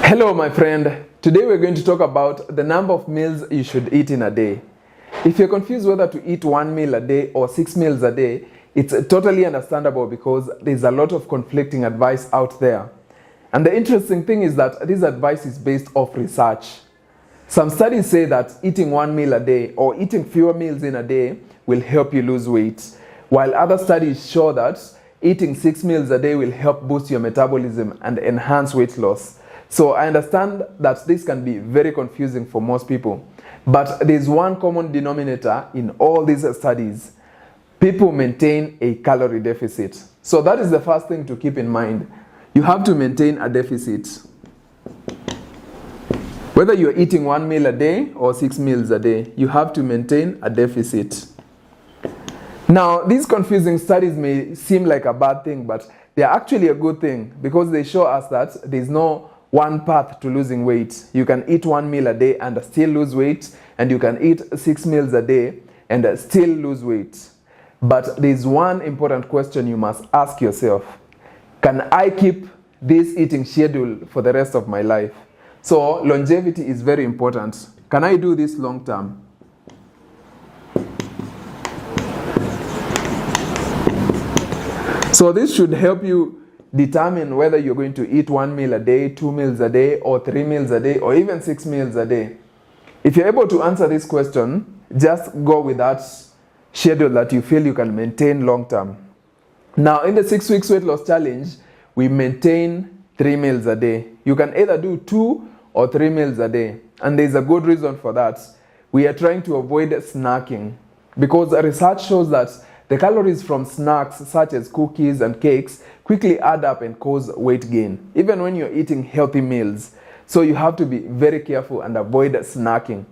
Hello my friend, today we're going to talk about the number of meals you should eat in a day. If you're confused whether to eat 1 meal a day or 6 meals a day, it's totally understandable because there's a lot of conflicting advice out there. And the interesting thing is that this advice is based off research. Some studies say that eating 1 meal a day or eating fewer meals in a day will help you lose weight, while other studies show that eating 6 meals a day will help boost your metabolism and enhance weight loss. So I understand that this can be very confusing for most people, but there's one common denominator in all these studies. People maintain a calorie deficit. So that is the first thing to keep in mind. You have to maintain a deficit. Whether you're eating 1 meal a day or 6 meals a day, you have to maintain a deficit. Now, these confusing studies may seem like a bad thing, but they're actually a good thing because they show us that there's no one path to losing weight. You can eat 1 meal a day and still lose weight, and you can eat 6 meals a day and still lose weight. But there's one important question you must ask yourself. Can I keep this eating schedule for the rest of my life? So longevity is very important. Can I do this long term? So this should help you determine whether you're going to eat 1 meal a day, 2 meals a day, or 3 meals a day, or even 6 meals a day. If you're able to answer this question, just go with that schedule that you feel you can maintain long term. Now, in the 6 weeks weight loss challenge, we maintain 3 meals a day. You can either do 2 or 3 meals a day, and there's a good reason for that. We are trying to avoid snacking because research shows that the calories from snacks such as cookies and cakes quickly add up and cause weight gain, even when you're eating healthy meals. So you have to be very careful and avoid snacking.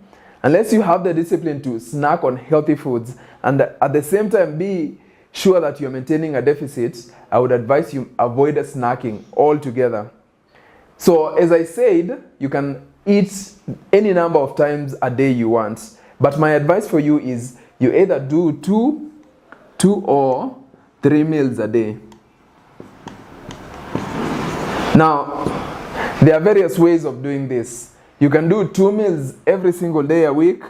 Unless you have the discipline to snack on healthy foods and at the same time be sure that you're maintaining a deficit, I would advise you avoid snacking altogether. So as I said, you can eat any number of times a day you want, but my advice for you is you either do 2 or 3 meals a day. Now, there are various ways of doing this. You can do 2 meals every single day a week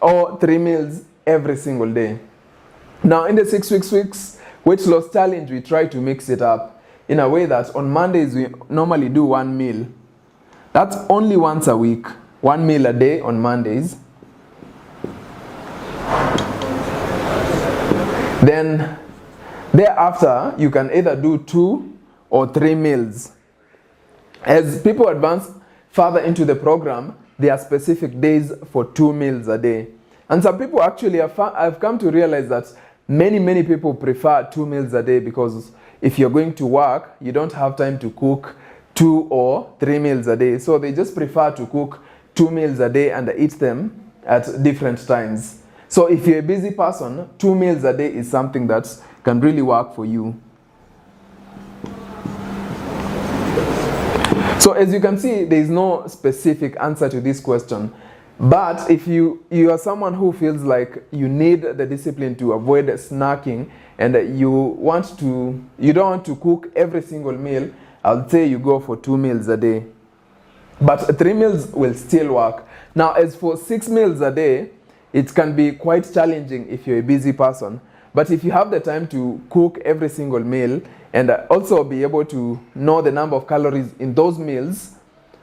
or 3 meals every single day. Now, in the 6 weeks weight loss challenge, we try to mix it up in a way that on Mondays we normally do 1 meal. That's only once a week, 1 meal a day on Mondays. Then thereafter, you can either do 2 or 3 meals. As people advance further into the program, there are specific days for 2 meals a day. And some people actually have come to realize that many people prefer 2 meals a day because if you're going to work, you don't have time to cook 2 or 3 meals a day. So they just prefer to cook 2 meals a day and eat them at different times. So if you're a busy person, 2 meals a day is something that can really work for you. So as you can see, there is no specific answer to this question. But if you are someone who feels like you need the discipline to avoid snacking and you don't want to cook every single meal, I would say you go for 2 meals a day. But 3 meals will still work. Now, as for 6 meals a day, it can be quite challenging if you're a busy person. But if you have the time to cook every single meal and also be able to know the number of calories in those meals,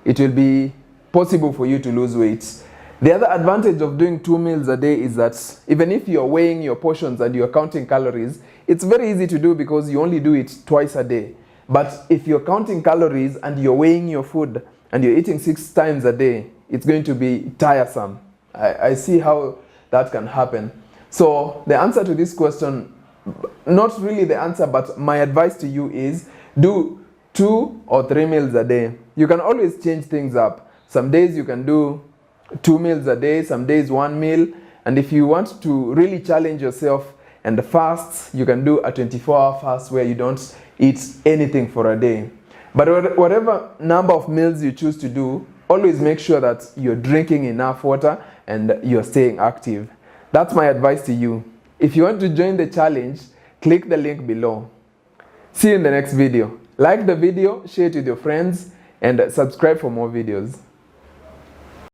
it will be possible for you to lose weight. The other advantage of doing 2 meals a day is that even if you're weighing your portions and you're counting calories, it's very easy to do because you only do it twice a day. But if you're counting calories and you're weighing your food and you're eating 6 times a day, it's going to be tiresome. I see how that can happen. So the answer to this question, not really the answer, but my advice to you is do 2 or 3 meals a day. You can always change things up. Some days you can do 2 meals a day, some days 1 meal. And if you want to really challenge yourself and fast, you can do a 24-hour fast where you don't eat anything for a day. But whatever number of meals you choose to do, always make sure that you're drinking enough water and you're staying active. That's my advice to you. If you want to join the challenge, click the link below. See you in the next video. Like the video, share it with your friends, and subscribe for more videos.